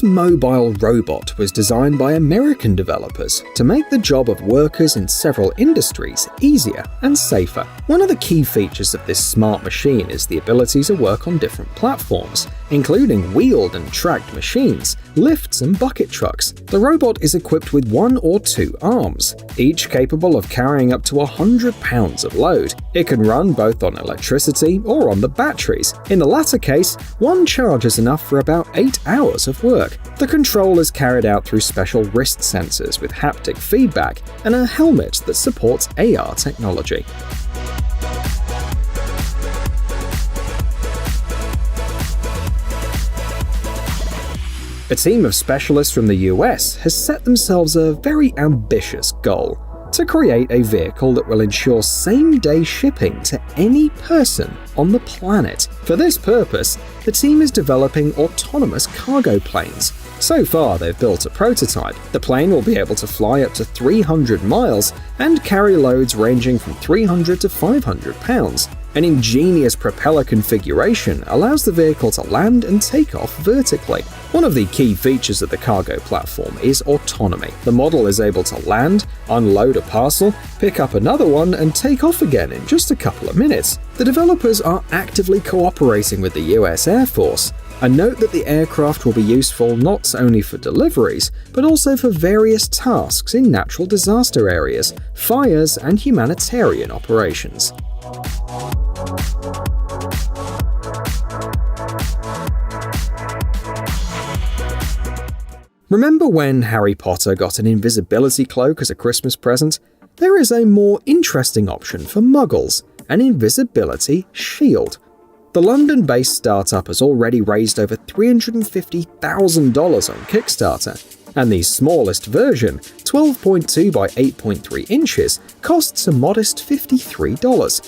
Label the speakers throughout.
Speaker 1: This mobile robot was designed by American developers to make the job of workers in several industries easier and safer. One of the key features of this smart machine is the ability to work on different platforms, including wheeled and tracked machines, lifts and bucket trucks. The robot is equipped with 1 or 2 arms, each capable of carrying up to 100 pounds of load. It can run both on electricity or on the batteries. In the latter case, one charge is enough for about 8 hours of work. The control is carried out through special wrist sensors with haptic feedback and a helmet that supports AR technology. A team of specialists from the US has set themselves a very ambitious goal: to create a vehicle that will ensure same-day shipping to any person on the planet. For this purpose, the team is developing autonomous cargo planes. So far, they've built a prototype. The plane will be able to fly up to 300 miles and carry loads ranging from 300 to 500 pounds. An ingenious propeller configuration allows the vehicle to land and take off vertically. One of the key features of the cargo platform is autonomy. The model is able to land, unload a parcel, pick up another one, and take off again in just a couple of minutes. The developers are actively cooperating with the US Air Force. And note that the aircraft will be useful not only for deliveries, but also for various tasks in natural disaster areas, fires, and humanitarian operations. Remember when Harry Potter got an invisibility cloak as a Christmas present? There is a more interesting option for Muggles, an invisibility shield. The London-based startup has already raised over $350,000 on Kickstarter, and the smallest version, 12.2 by 8.3 inches, costs a modest $53.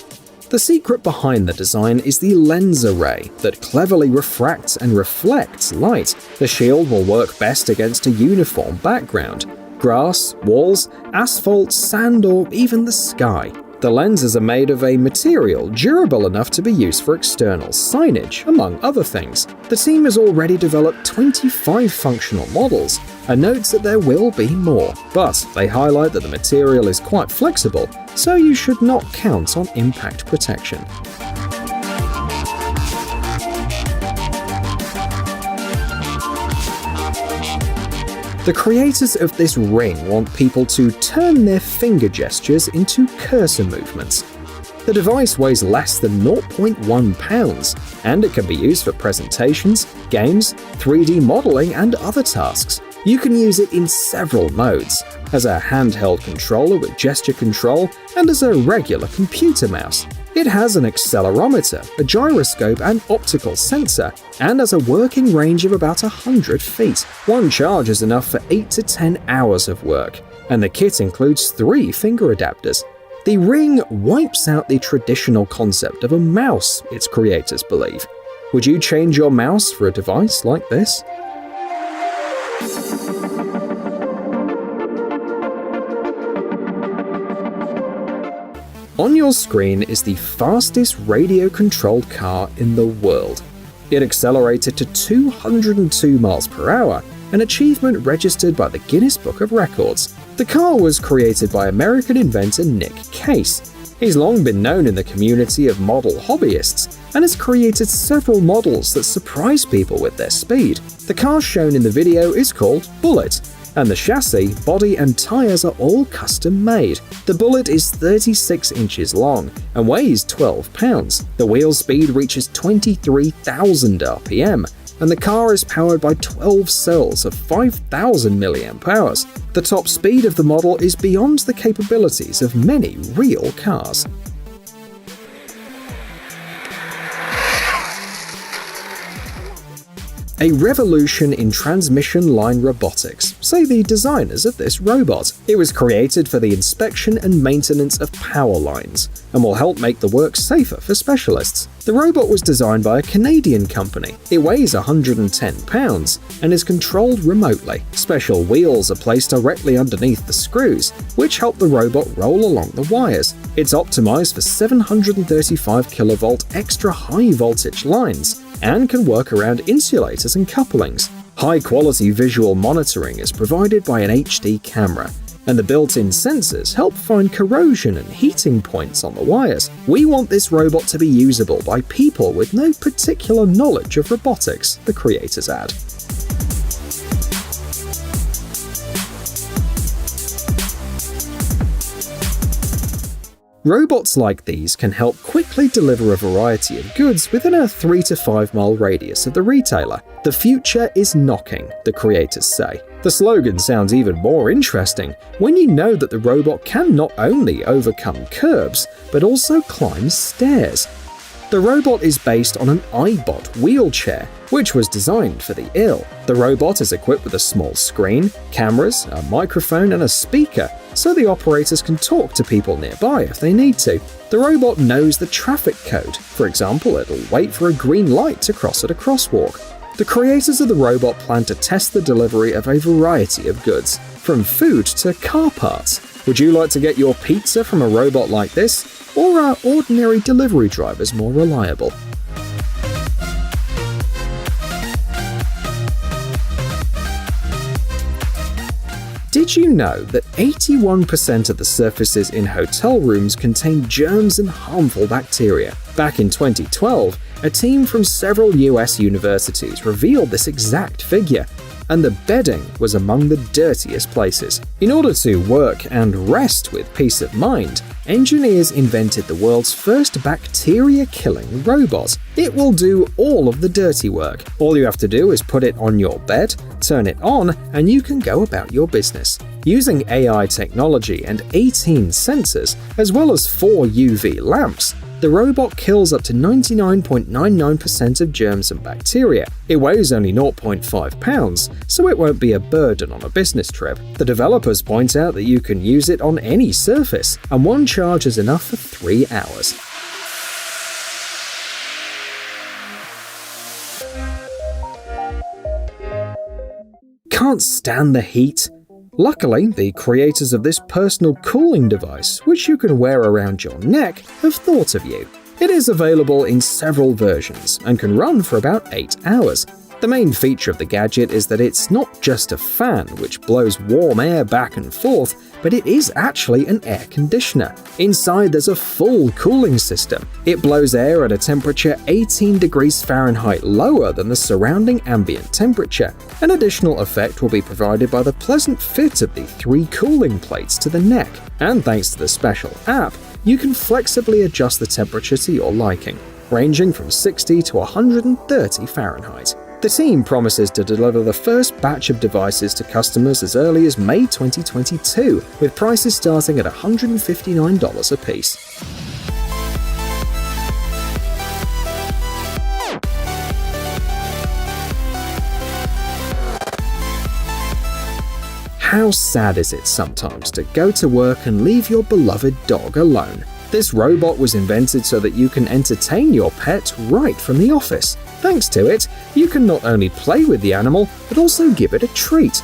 Speaker 1: The secret behind the design is the lens array that cleverly refracts and reflects light. The shield will work best against a uniform background: grass, walls, asphalt, sand, or even the sky. The lenses are made of a material durable enough to be used for external signage, among other things. The team has already developed 25 functional models and notes that there will be more, but they highlight that the material is quite flexible, so you should not count on impact protection. The creators of this ring want people to turn their finger gestures into cursor movements. The device weighs less than 0.1 pounds, and it can be used for presentations, games, 3D modeling, and other tasks. You can use it in several modes: as a handheld controller with gesture control, and as a regular computer mouse. It has an accelerometer, a gyroscope, and optical sensor, and has a working range of about 100 feet. One charge is enough for 8 to 10 hours of work, and the kit includes 3 finger adapters. The ring wipes out the traditional concept of a mouse, its creators believe. Would you change your mouse for a device like this? On your screen is the fastest radio-controlled car in the world. It accelerated to 202 miles per hour, an achievement registered by the Guinness Book of Records. The car was created by American inventor Nick Case. He's long been known in the community of model hobbyists and has created several models that surprise people with their speed. The car shown in the video is called Bullet, and the chassis, body, and tires are all custom-made. The Bullet is 36 inches long and weighs 12 pounds. The wheel speed reaches 23,000 RPM, and the car is powered by 12 cells of 5,000 mAh. The top speed of the model is beyond the capabilities of many real cars. A revolution in transmission line robotics, say the designers of this robot. It was created for the inspection and maintenance of power lines, and will help make the work safer for specialists. The robot was designed by a Canadian company. It weighs 110 pounds and is controlled remotely. Special wheels are placed directly underneath the screws, which help the robot roll along the wires. It's optimized for 735 kilovolt extra high voltage lines, and can work around insulators and couplings. High-quality visual monitoring is provided by an HD camera, and the built-in sensors help find corrosion and heating points on the wires. We want this robot to be usable by people with no particular knowledge of robotics, the creators add. Robots like these can help quickly deliver a variety of goods within a 3 to 5 mile radius of the retailer. The future is knocking, the creators say. The slogan sounds even more interesting when you know that the robot can not only overcome curbs, but also climb stairs. The robot is based on an iBot wheelchair, which was designed for the ill. The robot is equipped with a small screen, cameras, a microphone, and a speaker, so the operators can talk to people nearby if they need to. The robot knows the traffic code. For example, it'll wait for a green light to cross at a crosswalk. The creators of the robot plan to test the delivery of a variety of goods, from food to car parts. Would you like to get your pizza from a robot like this? Or are ordinary delivery drivers more reliable? Did you know that 81% of the surfaces in hotel rooms contain germs and harmful bacteria? Back in 2012, a team from several US universities revealed this exact figure, and the bedding was among the dirtiest places. In order to work and rest with peace of mind, engineers invented the world's first bacteria-killing robot. It will do all of the dirty work. All you have to do is put it on your bed, turn it on, and you can go about your business. Using AI technology and 18 sensors, as well as 4 UV lamps, the robot kills up to 99.99% of germs and bacteria. It weighs only 0.5 pounds, so it won't be a burden on a business trip. The developers point out that you can use it on any surface, and one charge is enough for 3 hours. Can't stand the heat? Luckily, the creators of this personal cooling device, which you can wear around your neck, have thought of you. It is available in several versions and can run for about 8 hours. The main feature of the gadget is that it's not just a fan which blows warm air back and forth, but it is actually an air conditioner. Inside there's a full cooling system. It blows air at a temperature 18 degrees Fahrenheit lower than the surrounding ambient temperature. An additional effect will be provided by the pleasant fit of the 3 cooling plates to the neck, and thanks to the special app, you can flexibly adjust the temperature to your liking, ranging from 60 to 130 Fahrenheit. The team promises to deliver the first batch of devices to customers as early as May 2022, with prices starting at $159 apiece. How sad is it sometimes to go to work and leave your beloved dog alone? This robot was invented so that you can entertain your pet right from the office. Thanks to it, you can not only play with the animal, but also give it a treat.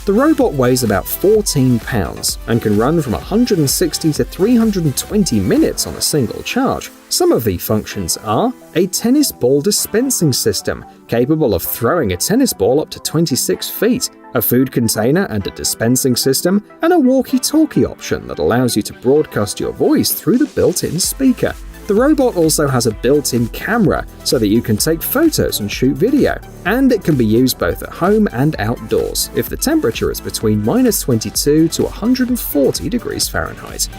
Speaker 1: The robot weighs about 14 pounds and can run from 160 to 320 minutes on a single charge. Some of the functions are a tennis ball dispensing system, capable of throwing a tennis ball up to 26 feet, a food container and a dispensing system, and a walkie-talkie option that allows you to broadcast your voice through the built-in speaker. The robot also has a built-in camera so that you can take photos and shoot video, and it can be used both at home and outdoors if the temperature is between -22 to 140 degrees Fahrenheit.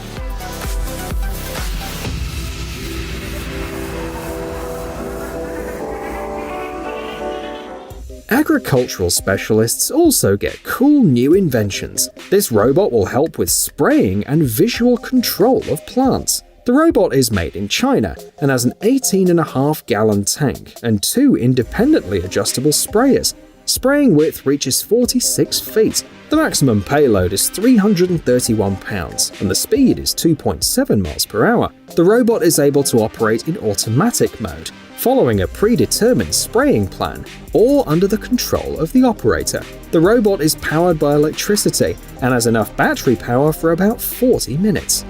Speaker 1: Agricultural specialists also get cool new inventions. This robot will help with spraying and visual control of plants. The robot is made in China and has an 18.5-gallon tank and 2 independently adjustable sprayers. Spraying width reaches 46 feet. The maximum payload is 331 pounds and the speed is 2.7 miles per hour. The robot is able to operate in automatic mode, following a predetermined spraying plan, or under the control of the operator. The robot is powered by electricity and has enough battery power for about 40 minutes.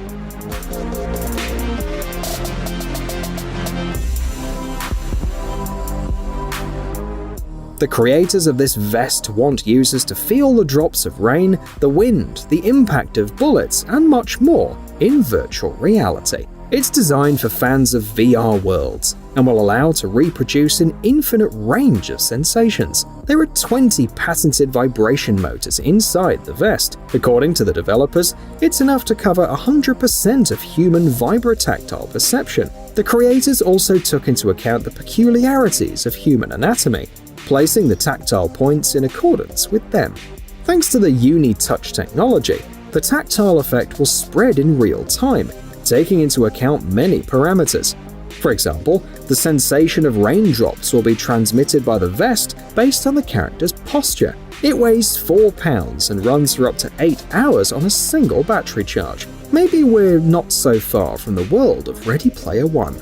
Speaker 1: The creators of this vest want users to feel the drops of rain, the wind, the impact of bullets, and much more in virtual reality. It's designed for fans of VR worlds and will allow to reproduce an infinite range of sensations. There are 20 patented vibration motors inside the vest. According to the developers, it's enough to cover 100% of human vibrotactile perception. The creators also took into account the peculiarities of human anatomy, placing the tactile points in accordance with them. Thanks to the Uni-Touch technology, the tactile effect will spread in real time, taking into account many parameters. For example, the sensation of raindrops will be transmitted by the vest based on the character's posture. It weighs 4 pounds and runs for up to 8 hours on a single battery charge. Maybe we're not so far from the world of Ready Player One.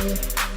Speaker 2: Thank you.